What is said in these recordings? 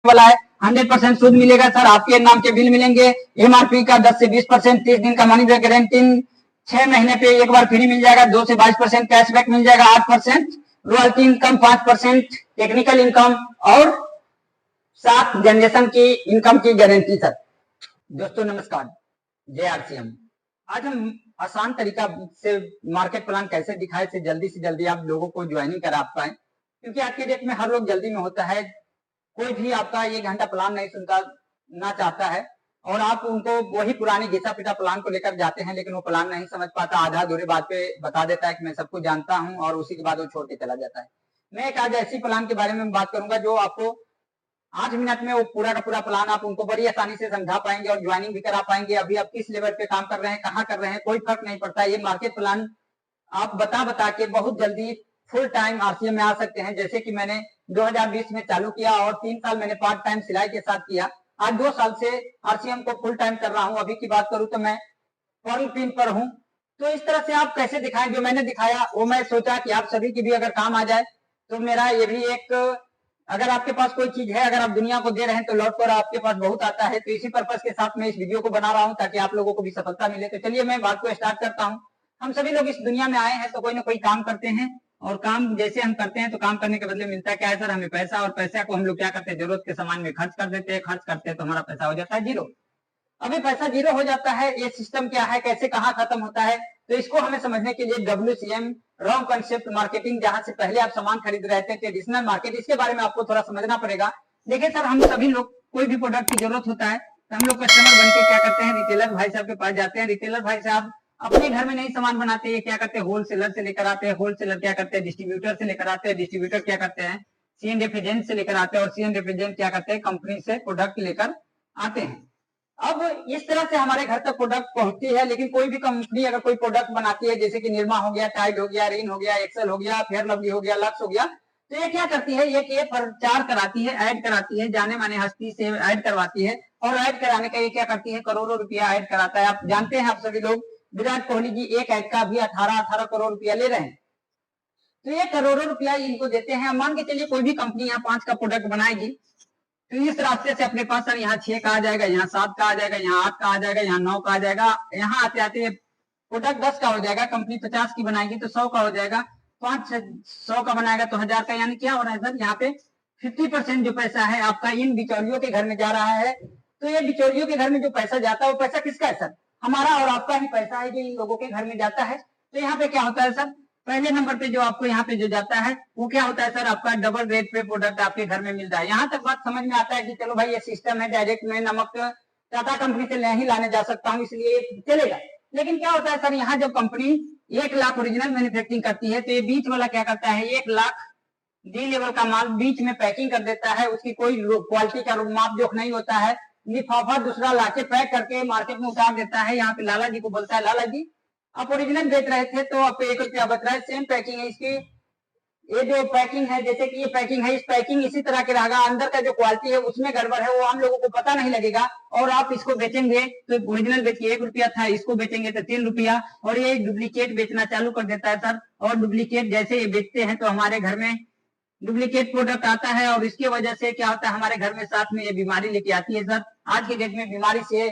वाला है, 100% शुद्ध मिलेगा सर। आपके नाम के बिल मिलेंगे, एमआरपी का 10 से 20%, 30 दिन का मनी बैक गारंटी, 6 महीने पे एक बार फ्री मिल जाएगा, 2 से 22% कैशबैक मिल जाएगा, 8% रॉयल्टी इनकम, 5% टेक्निकल इनकम और 7 जनरेशन की इनकम की गारंटी सर। दोस्तों नमस्कार, जय आरसीएम। आज हम आसान तरीका से मार्केट प्लान कैसे दिखाए से जल्दी आप लोगों को ज्वाइनिंग करा पाए, क्योंकि आज के डेट में हर लोग जल्दी में होता है। कोई भी आपका 1 घंटा प्लान नहीं सुनता ना चाहता है, और आप उनको वही पुरानी घिसा पिटा प्लान को लेकर जाते हैं, लेकिन वो प्लान नहीं समझ पाता, आधा अधूरे बात पे बता देता है कि मैं सब कुछ जानता हूं, और उसी के बाद वो छोड़ के चला जाता है। मैं एक आज ऐसी प्लान के बारे में बात करूंगा जो आपको 8 मिनट में वो पूरा का पूरा प्लान आप उनको बड़ी आसानी से समझा पाएंगे और ज्वाइनिंग भी करा पाएंगे। अभी आप किस लेवल पे काम कर रहे हैं, कहाँ कर रहे हैं, कोई फर्क नहीं पड़ता। ये मार्केट प्लान आप बता के बहुत जल्दी फुल टाइम आरसीएम में आ सकते हैं। जैसे कि मैंने 2020 में चालू किया और 3 साल मैंने पार्ट टाइम सिलाई के साथ किया। आज 2 साल से आरसीएम को फुल टाइम कर रहा हूं। अभी की बात करूं तो मैं फॉर्म पिन पर हूं। तो इस तरह से आप कैसे दिखाएं, जो मैंने दिखाया वो मैं सोचा कि आप सभी की भी अगर काम आ जाए, तो मेरा ये भी एक, अगर आपके पास कोई चीज है, अगर आप दुनिया को दे रहे हैं तो लौट कर आपके पास बहुत आता है। तो इसी पर्पज के साथ मैं इस वीडियो को बना रहा हूं ताकि आप लोगों को भी सफलता मिले। तो चलिए मैं बात को स्टार्ट करता हूं। हम सभी लोग इस दुनिया में आए हैं तो कोई ना कोई काम करते हैं, और काम जैसे हम करते हैं तो काम करने के बदले मिलता क्या है सर, हमें पैसा। और पैसा को हम लोग क्या करते हैं, जरूरत के सामान में खर्च कर देते हैं। खर्च करते हैं तो हमारा पैसा हो जाता है जीरो। अभी पैसा जीरो हो जाता है, ये सिस्टम क्या है, कैसे कहाँ खत्म होता है, तो इसको हमें समझने के लिए WCM रॉन्ग कंसेप्ट मार्केटिंग, जहां से पहले आप सामान खरीद रहे थे, ट्रेडिशनल मार्केट, इसके बारे में आपको थोड़ा समझना पड़ेगा। देखिए सर, हम सभी लोग कोई भी प्रोडक्ट की जरूरत होता है तो हम लोग कस्टमर बन के क्या करते हैं, रिटेलर भाई साहब के पास जाते हैं। रिटेलर भाई साहब अपने घर में नहीं सामान बनाते, ये क्या करते हैं, होलसेलर से लेकर आते हैं। होलसेलर क्या करते हैं, डिस्ट्रीब्यूटर से लेकर आते हैं। डिस्ट्रीब्यूटर क्या करते हैं, CNF एजेंट से लेकर आते हैं। और CNF एजेंट क्या करते हैं, कंपनी से प्रोडक्ट लेकर आते हैं। अब इस तरह से हमारे घर तक प्रोडक्ट पहुंचती है। लेकिन कोई भी कंपनी अगर कोई प्रोडक्ट बनाती है, जैसे कि निरमा हो गया, टाइड हो गया, रिन हो गया, एक्सेल हो गया, फेयर लवली हो गया, लक्स हो गया, तो ये क्या करती है, ये प्रचार कराती है, ऐड कराती है, जाने माने हस्ती से ऐड करवाती है। और ऐड कराने का ये क्या करती है, करोड़ों रुपया ऐड कराता है। आप जानते हैं, आप सभी लोग, विराट कोहली जी एक ऐड का भी 18 करोड़ रुपया ले रहे हैं। तो ये करोड़ों रुपया इनको देते हैं। मान के चलिए कोई भी कंपनी यहाँ 5 का प्रोडक्ट बनाएगी, तो इस रास्ते से अपने पास सर यहाँ 6 का आ जाएगा, यहाँ 7 का आ जाएगा, यहाँ 8 का आ जाएगा, यहाँ 9 का आ जाएगा। यहाँ आते आते प्रोडक्ट 10 का हो जाएगा। कंपनी 50 की बनाएगी तो 100 का हो जाएगा। 500 का बनाएगा तो 1000 का। यानी क्या हो रहा है सर, यहाँ पे 50% जो पैसा है आपका इन बिचौलियों के घर में जा रहा है। तो ये बिचौलियों के घर में जो पैसा जाता है वो पैसा किसका है सर, हमारा और आपका ही पैसा है जो इन लोगों के घर में जाता है। तो यहाँ पे क्या होता है सर, पहले नंबर पे जो आपको यहाँ पे जो जाता है वो क्या होता है सर, आपका डबल रेट पे प्रोडक्ट आपके घर में मिलता है। यहाँ तक बात समझ में आता है कि चलो भाई ये सिस्टम है, डायरेक्ट में नमक टाटा कंपनी से नहीं लाने जा सकता हूँ, इसलिए चलेगा। लेकिन क्या होता है सर, यहाँ जब कंपनी 1 लाख ओरिजिनल मैन्युफैक्चरिंग करती है, तो ये बीच वाला क्या करता है, 1 लाख डी लेवल का माल बीच में पैकिंग कर देता है। उसकी कोई क्वालिटी का माप जोख नहीं होता है। लिफाफा दूसरा लाके पैक करके मार्केट में उतार देता है। यहाँ पे लाला जी को बोलता है, लाला जी आप ओरिजिनल बेच रहे थे तो आप 1 रुपया बच रहा है, सेम पैकिंग है इसकी। ये जो पैकिंग है, जैसे कि ये पैकिंग है, इस पैकिंग इसी तरह के रहेगा, अंदर का जो क्वालिटी है उसमें गड़बड़ है, वो हम लोगों को पता नहीं लगेगा। और आप इसको बेचेंगे तो ओरिजिनल बेचिए 1 रुपया था, इसको बेचेंगे तो 3 रुपया। और ये डुप्लीकेट बेचना चालू कर देता है सर। और डुप्लीकेट जैसे ये बेचते हैं तो हमारे घर में डुप्लीकेट प्रोडक्ट आता है, और इसकी वजह से क्या होता है, हमारे घर में साथ में ये बीमारी लेके आती है सर। आज के डेट में बीमारी से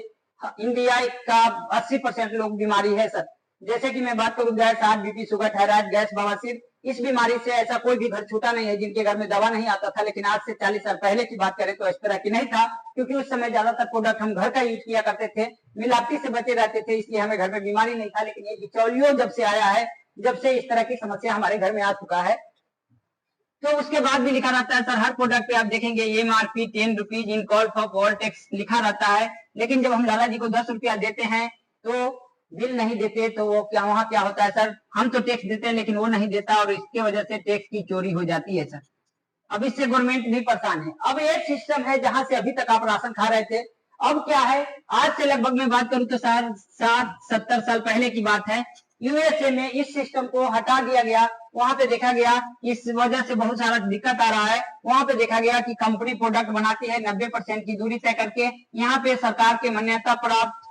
इंडिया का 80% लोग बीमारी है सर। जैसे कि मैं बात करूं, gas, heart, BP, sugar, thyroid, gas, बवासीर, इस बीमारी से ऐसा कोई भी घर छूटा नहीं है जिनके घर में दवा नहीं आता था। लेकिन आज से 40 साल पहले की बात करें तो इस तरह की नहीं था, क्योंकि उस समय ज्यादातर प्रोडक्ट हम घर का यूज किया करते थे, मिलावटी से बचे रहते थे, इसलिए हमें घर में बीमारी नहीं था। लेकिन ये बिचौलियों जब से आया है, जब से इस तरह की समस्या हमारे घर में आ चुका है, तो उसके बाद भी लिखा रहता है सर, हर प्रोडक्ट पे आप देखेंगे MRP 10 rupees in call for all tax लिखा रहता है। लेकिन जब हम लाला जी को 10 रुपया देते हैं तो बिल नहीं देते, तो वो क्या, वहां क्या होता है सर, हम तो टैक्स देते हैं लेकिन वो नहीं देता, और इसकी वजह से टैक्स की चोरी हो जाती है सर। अब इससे गवर्नमेंट भी परेशान है। अब एक सिस्टम है जहां से अभी तक आप राशन खा रहे थे, अब क्या है, आज से लगभग मैं बात करूं तो सर 60-70 साल पहले की बात है, USA में इस सिस्टम को हटा दिया गया। वहां पे देखा गया इस वजह से बहुत सारा दिक्कत आ रहा है। वहां पे देखा गया कि कंपनी प्रोडक्ट बनाती है 90% की दूरी तय करके। यहाँ पे सरकार के मान्यता प्राप्त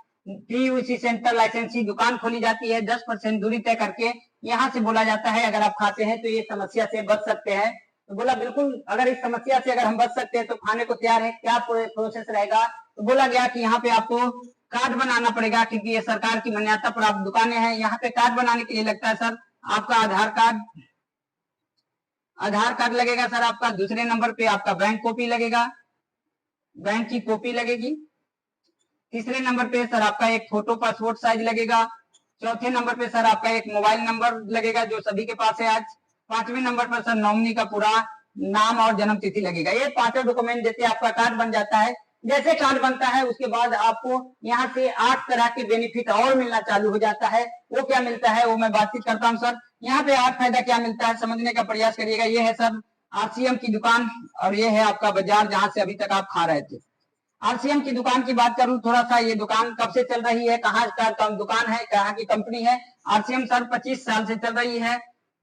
PUC सेंटर लाइसेंसी दुकान खोली जाती है 10% दूरी तय करके। यहाँ से बोला जाता है अगर आप खाते हैं तो ये समस्या से बच सकते हैं। तो बोला बिल्कुल, अगर इस समस्या से अगर हम बच सकते हैं तो खाने को तैयार है। क्या प्रोसेस रहेगा? तो बोला गया कि यहाँ पे आपको कार्ड बनाना पड़ेगा, क्योंकि ये सरकार की मान्यता पर आप दुकानें हैं। यहाँ पे कार्ड बनाने के लिए लगता है सर आपका आधार कार्ड लगेगा सर आपका। दूसरे नंबर पे आपका बैंक कॉपी लगेगा, बैंक की कॉपी लगेगी। तीसरे नंबर पे सर आपका एक फोटो पासपोर्ट साइज लगेगा। चौथे नंबर पे सर आपका एक मोबाइल नंबर लगेगा जो सभी के पास है आज। पांचवें नंबर पर सर नॉमिनी का पूरा नाम और जन्म तिथि लगेगा। ये पांचों डॉक्यूमेंट देते आपका कार्ड बन जाता है। जैसे कार्ड बनता है उसके बाद आपको यहाँ से 8 तरह के बेनिफिट और मिलना चालू हो जाता है। वो क्या मिलता है वो मैं बातचीत करता हूँ सर। यहाँ पे 8 फायदा क्या मिलता है समझने का प्रयास करिएगा। ये है सर आरसीएम की दुकान और ये है आपका बाजार जहां से अभी तक आप खा रहे थे। आरसीएम की दुकान की बात करूं थोड़ा सा, ये दुकान कब से चल रही है, कहाँ का दुकान है, कहाँ की कंपनी है? आरसीएम सर 25 साल से चल रही है।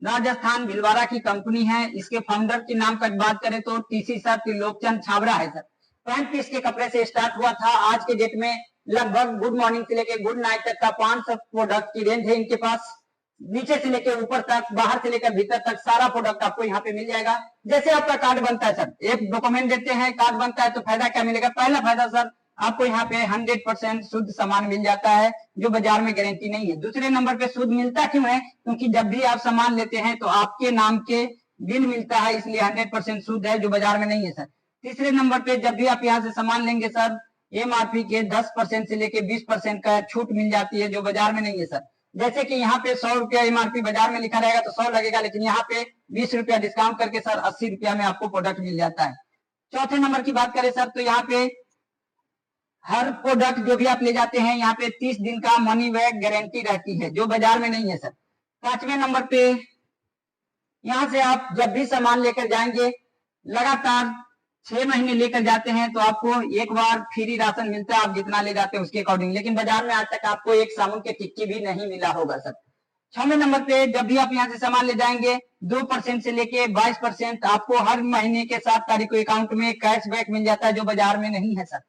राजस्थान भिलवाड़ा की कंपनी है। इसके फाउंडर के नाम का बात करें तो टीसी सर त्रिलोकचंद छाबड़ा है सर। पैंट पीस के कपड़े से स्टार्ट हुआ था। आज के डेट में लगभग गुड मॉर्निंग से लेकर गुड नाइट तक का 500 प्रोडक्ट की रेंज है इनके पास। नीचे से लेकर ऊपर तक, बाहर से लेकर भीतर तक सारा प्रोडक्ट आपको यहाँ पे मिल जाएगा। जैसे आपका कार्ड बनता है सर, एक डॉक्यूमेंट देते हैं, कार्ड बनता है तो फायदा क्या मिलेगा? पहला फायदा सर आपको यहाँ पे 100% शुद्ध सामान मिल जाता है जो बाजार में गारंटी नहीं है। दूसरे नंबर पे शुद्ध मिलता क्यों है? क्योंकि जब भी आप सामान लेते हैं तो आपके नाम के बिल मिलता है, इसलिए 100% शुद्ध है जो बाजार में नहीं है सर। तीसरे नंबर पे जब भी आप यहाँ से सामान लेंगे सर, एमआरपी के 10% से लेके 20% का छूट मिल जाती है जो बाजार में नहीं है सर। जैसे कि यहाँ पे 100 रुपया एमआरपी बाजार में लिखा रहेगा तो 100 लगेगा, लेकिन यहाँ पे 20 रुपया डिस्काउंट करके सर 80 रुपया में आपको प्रोडक्ट मिल जाता है। चौथे नंबर की बात करें सर तो यहाँ पे हर प्रोडक्ट जो भी आप ले जाते हैं यहाँ पे 30 दिन का मनी बैक गारंटी रहती है जो बाजार में नहीं है सर। पांचवें नंबर पे यहाँ से आप जब भी सामान लेकर जाएंगे, लगातार 6 महीने लेकर जाते हैं तो आपको एक बार फ्री राशन मिलता है, आप जितना ले जाते हैं उसके अकॉर्डिंग। लेकिन बाजार में आज तक आपको एक साबुन की टिक्की भी नहीं मिला होगा सर। 6वें नंबर पे जब भी आप यहाँ से सामान ले जाएंगे 2% से लेके 22% आपको हर महीने के 7 तारीख को अकाउंट में कैशबैक मिल जाता है जो बाजार में नहीं है सर।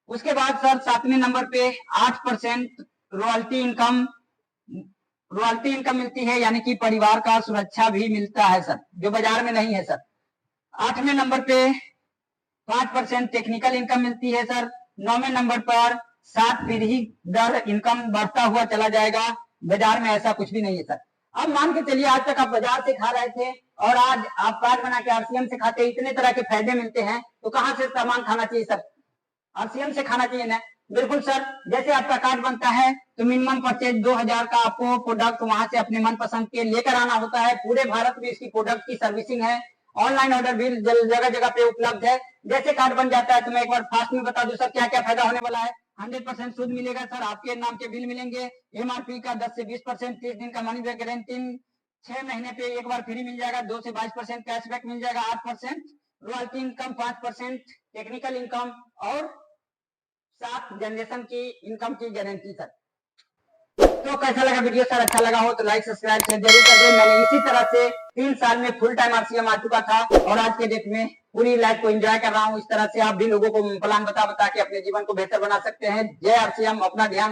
उसके बाद सर 7वें नंबर पे 8% रॉयल्टी इनकम मिलती है, यानी कि परिवार का सुरक्षा भी मिलता है सर जो बाजार में नहीं है सर। 8वें नंबर पे 5% टेक्निकल इनकम मिलती है सर। 9वें नंबर पर 7 पीढ़ी दर इनकम बढ़ता हुआ चला जाएगा, बाजार में ऐसा कुछ भी नहीं है सर। अब मान के चलिए आज तक आप बाजार से खा रहे थे और आज आप कार्ड बना के आरसीएम से खाते, इतने तरह के फायदे मिलते हैं तो कहाँ से सामान खाना चाहिए सर? आरसीएम से खाना चाहिए ना। बिल्कुल सर, जैसे आपका कार्ड बनता है तो मिनिमम परचेज 2000 का आपको प्रोडक्ट वहां से अपने मनपसंद के लेकर आना होता है। पूरे भारत में इसकी प्रोडक्ट की सर्विसिंग है, ऑनलाइन ऑर्डर भी जगह जगह पे उपलब्ध है। जैसे कार्ड बन जाता है तो मैं एक बार फास्ट में बता दूं सर क्या क्या फायदा होने वाला है। 100% शुद्ध मिलेगा सर, आपके नाम के बिल मिलेंगे। एमआरपी का 10 से 20%, 30 दिन का मनी बैक गारंटी, 6 महीने पे एक बार फ्री मिल जाएगा, 2 से 22% कैशबैक मिल जाएगा, 8% रॉयल्टी इनकम, 5% टेक्निकल इनकम और 7 जनरेशन की इनकम की गारंटी सर। तो कैसा लगा वीडियो सर? अच्छा लगा हो तो लाइक सब्सक्राइब शेयर जरूर कर दें। मैंने इसी तरह से 3 साल में फुल टाइम आरसीएम आ चुका था और आज के डेट में पूरी लाइफ को एंजॉय कर रहा हूँ। इस तरह से आप भी लोगों को प्लान बता के अपने जीवन को बेहतर बना सकते हैं। जय आरसीएम, अपना ध्यान